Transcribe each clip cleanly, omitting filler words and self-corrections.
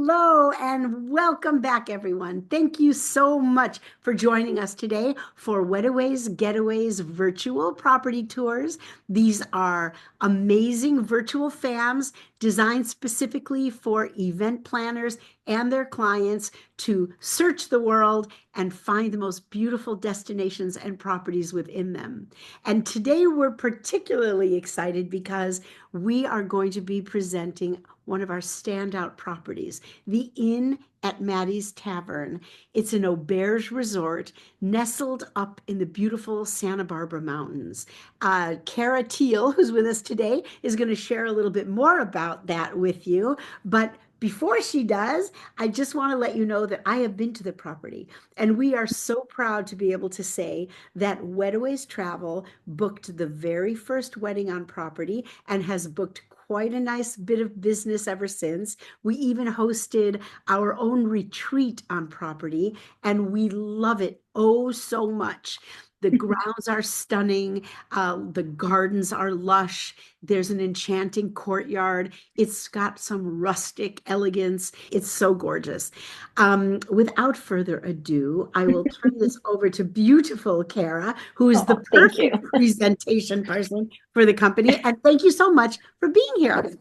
Hello and welcome back, everyone. Thank you so much for joining us today for Wedaways Getaways virtual property tours. These are amazing virtual FAMs designed specifically for event planners and their clients to search the world and find the most beautiful destinations and properties within them. And today we're particularly excited because we are going to be presenting one of our standout properties, the Inn at Mattei's Tavern. It's an auberge resort nestled up in the beautiful Santa Barbara Mountains. Kara Teal, who's with us today, is going to share a little bit more about that with you. But before she does, I just want to let you know that I have been to the property, and we are so proud to be able to say that Wedaways Travel booked the very first wedding on property and has booked quite a nice bit of business ever since. We even hosted our own retreat on property, and we love it oh so much. The grounds are stunning. The gardens are lush. There's an enchanting courtyard. It's got some rustic elegance. It's so gorgeous. Without further ado, I will turn this over to beautiful Kara, who is the Oh, thank you. perfect presentation person for the company. And thank you so much for being here.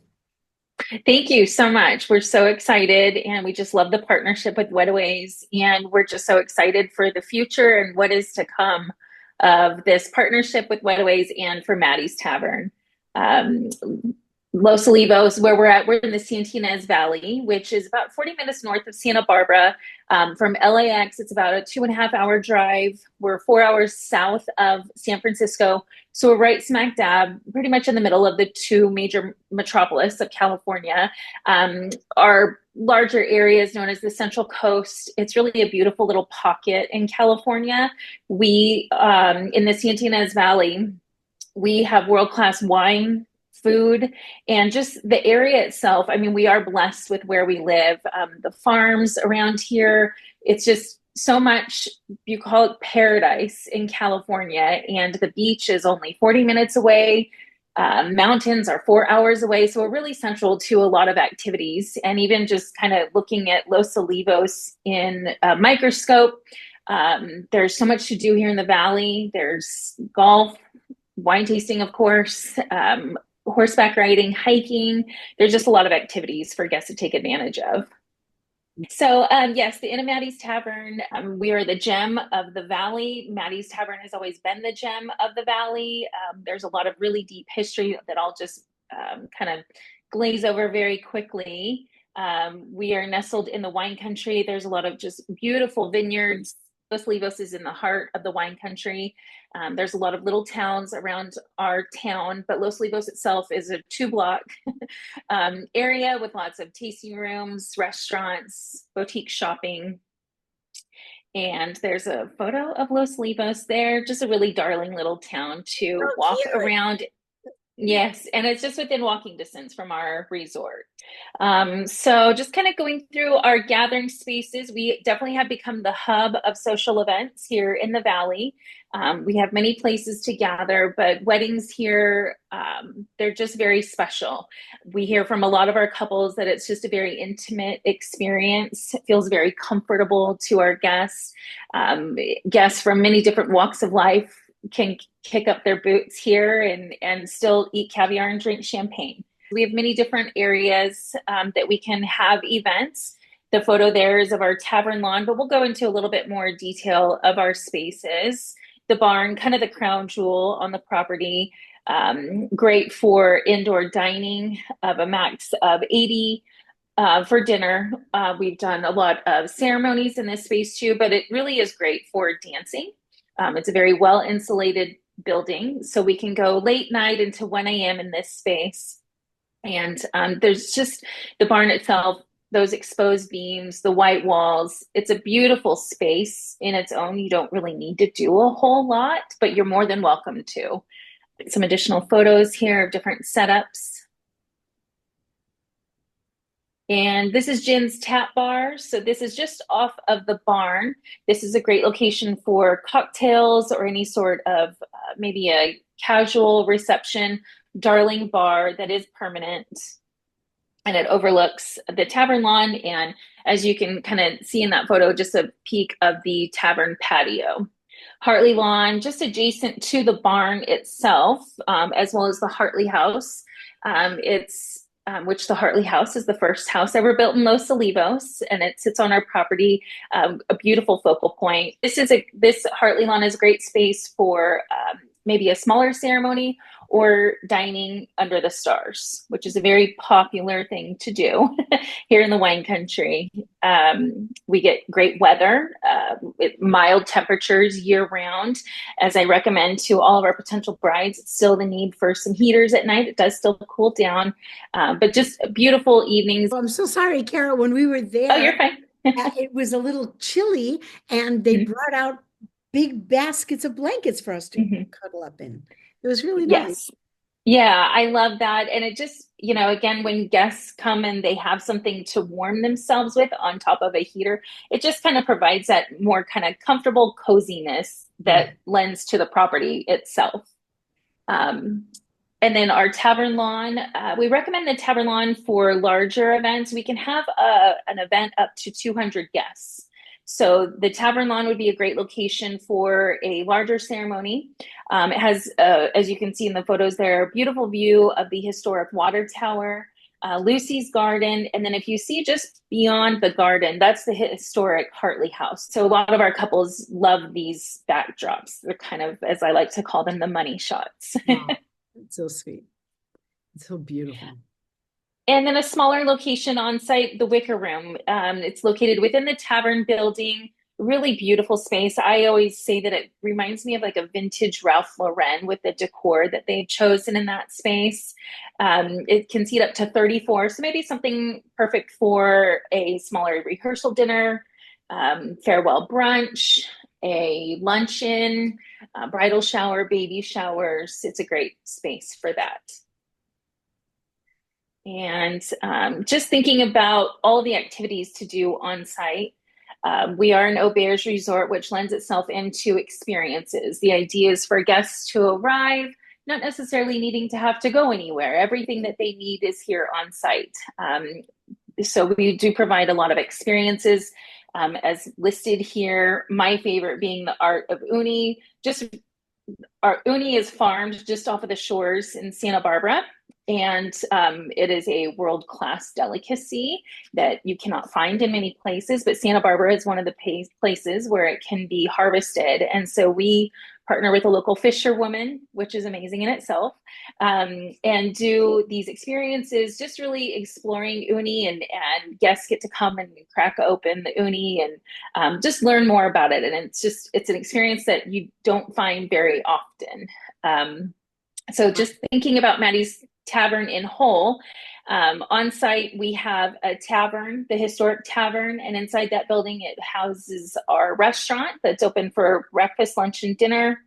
Thank you so much. We're so excited and we just love the partnership with Wedaways, and we're just so excited for the future and what is to come of this partnership with Wedaways and for Mattei's Tavern. Um, Los Olivos, where we're at, we're in the Santa Ynez Valley, which is about 40 minutes north of Santa Barbara. From LAX, it's about a 2.5 hour drive. We're 4 hours south of San Francisco. So we're right smack dab, pretty much in the middle of the two major metropolis of California. Our larger area is known as the Central Coast. It's really a beautiful little pocket in California. We, in the Santa Ynez Valley, we have world-class wine, food, and just the area itself. I mean, we are blessed with where we live. The farms around here, it's just so much, you call it paradise in California, and the beach is only 40 minutes away. Mountains are 4 hours away. So we're really central to a lot of activities. And even just kind of looking at Los Olivos in a microscope, there's so much to do here in the valley. There's golf, wine tasting, of course, horseback riding, hiking. There's just a lot of activities for guests to take advantage of. So yes, the Inn of Mattei's Tavern, we are the gem of the valley. Mattei's Tavern has always been the gem of the valley. There's a lot of really deep history that I'll just kind of glaze over very quickly. We are nestled in the wine country. There's a lot of just beautiful vineyards. Los Olivos is in the heart of the wine country. There's a lot of little towns around our town, but Los Olivos itself is a 2 block area with lots of tasting rooms, restaurants, boutique shopping. And there's a photo of Los Olivos there, just a really darling little town to Oh, walk cute. around. Yes, and it's just within walking distance from our resort. So just kind of going through our gathering spaces, we definitely have become the hub of social events here in the Valley. We have many places to gather, but weddings here, they're just very special. We hear from a lot of our couples that it's just a very intimate experience. It feels very comfortable to our guests. Guests from many different walks of life can kick up their boots here and still eat caviar and drink champagne. We have many different areas that we can have events. The photo there is of our tavern lawn, but we'll go into a little bit more detail of our spaces. The barn, kind of the crown jewel on the property, great for indoor dining of a max of 80. For dinner, we've done a lot of ceremonies in this space too, but it really is great for dancing. It's a very well insulated building, so we can go late night into 1 a.m. in this space. And there's just the barn itself, those exposed beams, the white walls. It's a beautiful space in its own. You don't really need to do a whole lot, but you're more than welcome to. Some additional photos here of different setups. And this is Jin's Tap Bar. So this is just off of the barn. This is a great location for cocktails or any sort of maybe a casual reception, darling bar that is permanent. and it overlooks the Tavern lawn. And as you can kind of see in that photo, just a peek of the Tavern patio. Hartley Lawn, just adjacent to the barn itself, as well as the Hartley House. It's which the Hartley House is the first house ever built in Los Olivos, and it sits on our property, a beautiful focal point. This Hartley Lawn is a great space for maybe a smaller ceremony or dining under the stars, which is a very popular thing to do here in the wine country. We get great weather, mild temperatures year round. As I recommend to all of our potential brides, it's still the need for some heaters at night. It does still cool down, but just beautiful evenings. Well, I'm so sorry, Carol. When we were Oh, there, you're fine. it was a little chilly, and they brought out big baskets of blankets for us to Mm-hmm. cuddle up in. It was really nice. Yes. Yeah, I love that. And it just, again, when guests come and they have something to warm themselves with on top of a heater, it just kind of provides that more kind of comfortable coziness that lends to the property itself. Um, and then our Tavern lawn, we recommend the Tavern lawn for larger events. We can have an event up to 200 guests. So the Tavern lawn would be a great location for a larger ceremony. It has, as you can see in the photos there, a beautiful view of the historic water tower, Lucy's garden. And then if you see just beyond the garden, that's the historic Hartley House. So a lot of our couples love these backdrops. They're kind of, as I like to call them, the money shots. Wow, it's so sweet. It's so beautiful. And then a smaller location on site, the Wicker Room. It's located within the Tavern building. Really beautiful space. I always say that it reminds me of like a vintage Ralph Lauren with the decor that they've chosen in that space. It can seat up to 34, so maybe something perfect for a smaller rehearsal dinner, farewell brunch, a luncheon, bridal shower, baby showers. It's a great space for that. And just thinking about all the activities to do on site. We are an auberge resort, which lends itself into experiences. The idea is for guests to arrive, not necessarily needing to have to go anywhere. Everything that they need is here on site. So we do provide a lot of experiences, as listed here. My favorite being the art of uni. Just our uni is farmed just off of the shores in Santa Barbara. And it is a world-class delicacy that you cannot find in many places, but Santa Barbara is one of the places where it can be harvested. And so we partner with a local fisherwoman, which is amazing in itself, and do these experiences, just really exploring uni, and guests get to come and crack open the uni and just learn more about it. And it's an experience that you don't find very often. So just thinking about Mattei's Tavern in whole, on site we have a tavern, the historic tavern, and inside that building it houses our restaurant that's open for breakfast, lunch, and dinner,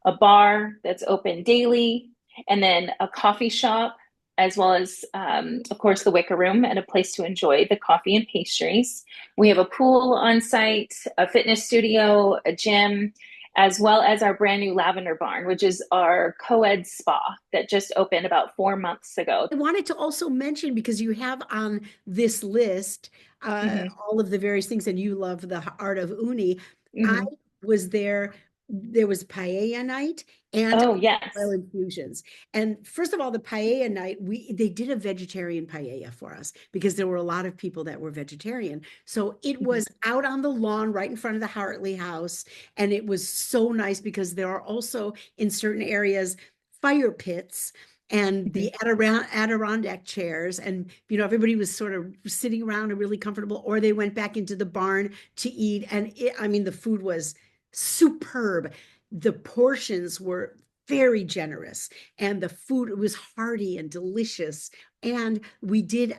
a bar that's open daily, and then a coffee shop, as well as, of course, the Wicker Room and a place to enjoy the coffee and pastries. We have a pool on site, a fitness studio, a gym, as well as our brand new Lavender Barn, which is our co-ed spa that just opened about 4 months ago. I wanted to also mention, because you have on this list all of the various things, and you love the art of uni. I was there. There was paella night and Oh, yes. oil infusions. And first of all, the paella night, they did a vegetarian paella for us because there were a lot of people that were vegetarian. So it was out on the lawn right in front of the Hartley House. And it was so nice because there are also in certain areas fire pits and the Adirondack chairs. And, everybody was sort of sitting around and really comfortable, or they went back into the barn to eat. And the food was superb. The portions were very generous, and the food was hearty and delicious. And we did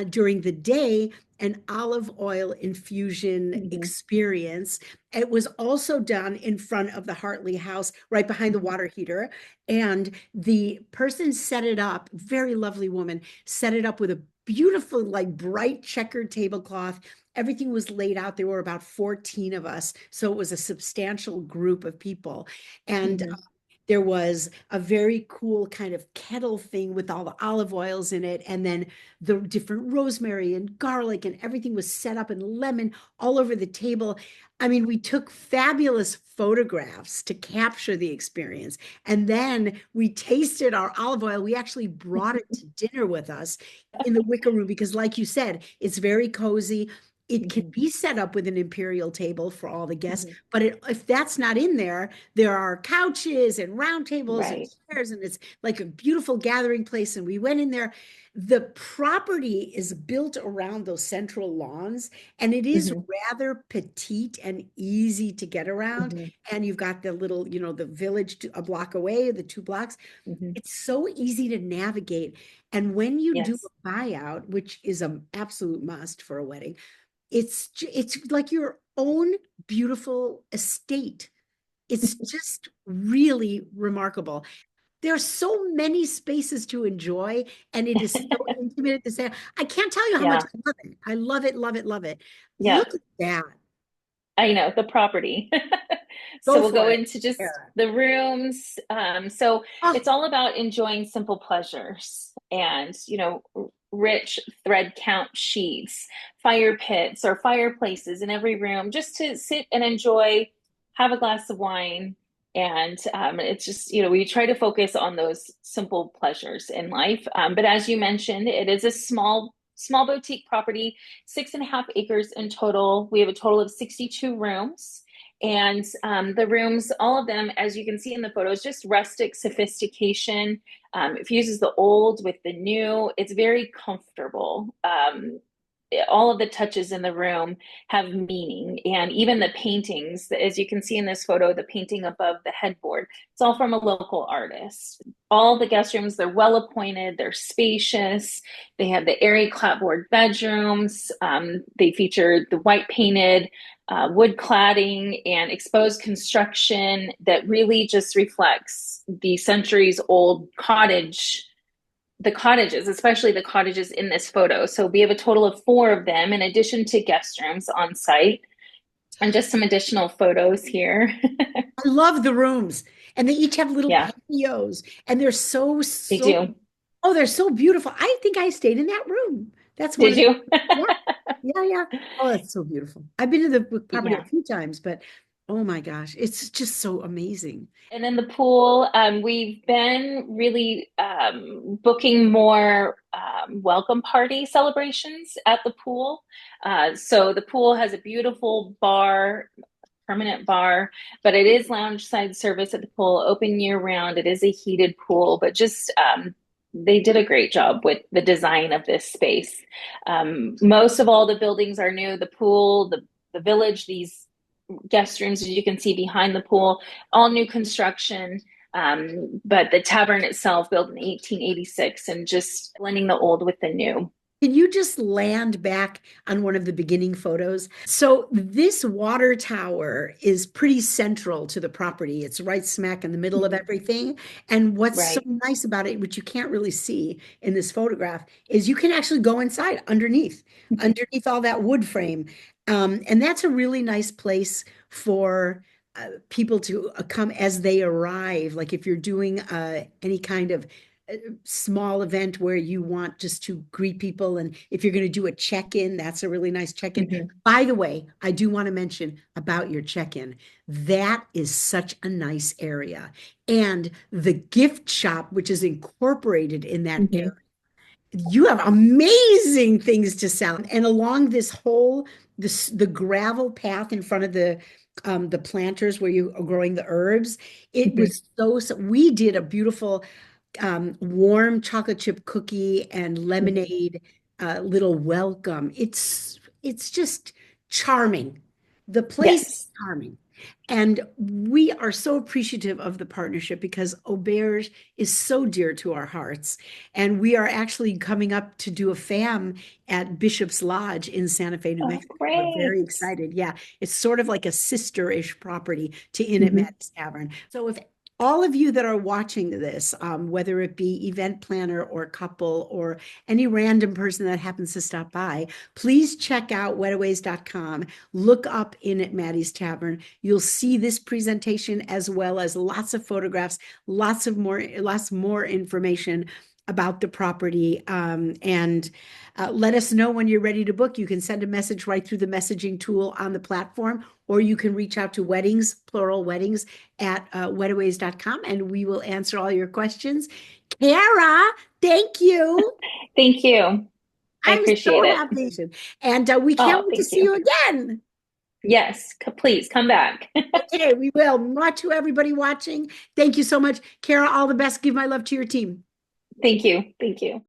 during the day an olive oil infusion experience. It was also done in front of the Hartley House, right behind the water heater. And the person set it up, very lovely woman, set it up with a beautiful, like bright checkered tablecloth. Everything was laid out. There were about 14 of us. So it was a substantial group of people. And There was a very cool kind of kettle thing with all the olive oils in it, and then the different rosemary and garlic, and everything was set up, and lemon all over the table. I mean, we took fabulous photographs to capture the experience. And then we tasted our olive oil. We actually brought it to dinner with us in the wicker room because, like you said, it's very cozy. It can Mhm, be set up with an imperial table for all the guests, mhm. but if that's not in there, there are couches and round tables and Right. chairs, and it's like a beautiful gathering place. And we went in there. The property is built around those central lawns, and it is Mhm, rather petite and easy to get around. mhm, And you've got the little, the village a block away, the 2 blocks. mhm. It's so easy to navigate. And when you do Yes. a buyout, which is an absolute must for a wedding, it's like your own beautiful estate. It's just really remarkable. There's so many spaces to enjoy, and it is so intimate to say, I can't tell you how much Yeah. I love it. I love it, love it, love it. Yeah. Look at that. I know the property. So Go we'll go for it, into just Sarah. the rooms. So Oh, it's all about enjoying simple pleasures and, rich thread count sheets, fire pits or fireplaces in every room just to sit and enjoy, have a glass of wine. And it's just, we try to focus on those simple pleasures in life. But as you mentioned, it is a small boutique property, 6.5 acres in total. We have a total of 62 rooms. And the rooms, all of them, as you can see in the photos, just rustic sophistication. It fuses the old with the new. It's very comfortable. All of the touches in the room have meaning, and even the paintings, as you can see in this photo, the painting above the headboard, it's all from a local artist. All the guest rooms, they're well appointed, they're spacious, they have the airy clapboard bedrooms, they feature the white painted wood cladding and exposed construction that really just reflects the centuries old the cottages, especially the cottages in this photo. So we have a total of 4 of them in addition to guest rooms on site, and just some additional photos here. I love the rooms. And they each have little Yeah, patios, and they're they so, do. oh, they're so beautiful. I think I stayed in that room. That's one Did of the, you? yeah, yeah, yeah. Oh, that's so beautiful. I've been to the property a Yeah. few times, but oh my gosh, it's just so amazing. And then the pool, we've been really booking more welcome party celebrations at the pool. So the pool has a beautiful bar, permanent bar, but it is lounge side service at the pool, open year round. It is a heated pool, but just they did a great job with the design of this space. Most of all the buildings are new. The pool, the village, these guest rooms, as you can see behind the pool, all new construction. But the tavern itself, built in 1886, and just blending the old with the new. Can you just land back on one of the beginning photos? So this water tower is pretty central to the property. It's right smack in the middle of everything. And what's so Right. nice about it, which you can't really see in this photograph, is you can actually go inside underneath all that wood frame. And that's a really nice place for people to come as they arrive. Like if you're doing any kind of small event where you want just to greet people. And if you're going to do a check-in, that's a really nice check-in. Mm-hmm. By the way, I do want to mention about your check-in. That is such a nice area. And the gift shop, which is incorporated in that area, Mm-hmm. you have amazing things to sell. And along this whole the gravel path in front of the planters where you are growing the herbs, it Mm-hmm. was so we did a beautiful warm chocolate chip cookie and Mm-hmm. lemonade little welcome. It's just charming. The place is Yes. charming. And we are so appreciative of the partnership because Auberge is so dear to our hearts. And we are actually coming up to do a FAM at Bishop's Lodge in Santa Fe, New Oh, Mexico. We're great. very excited. Yeah, it's sort of like a sister-ish property to Inn at Mm-hmm. Mattei's Tavern. So if all of you that are watching this, whether it be event planner or couple or any random person that happens to stop by, please check out wedaways.com. Look up In at Mattei's Tavern. You'll see this presentation as well as lots of photographs, lots more information about the property. And let us know when you're ready to book. You can send a message right through the messaging tool on the platform, or you can reach out to weddings, plural weddings, at wedaways.com, and we will answer all your questions. Kara, thank you. Thank you. I I'm appreciate so it. happy. And we can't Oh, wait to thank see you. you again. Yes, please come back. Okay, we will. Much to everybody watching. Thank you so much. Kara, all the best. Give my love to your team. Thank you. Thank you.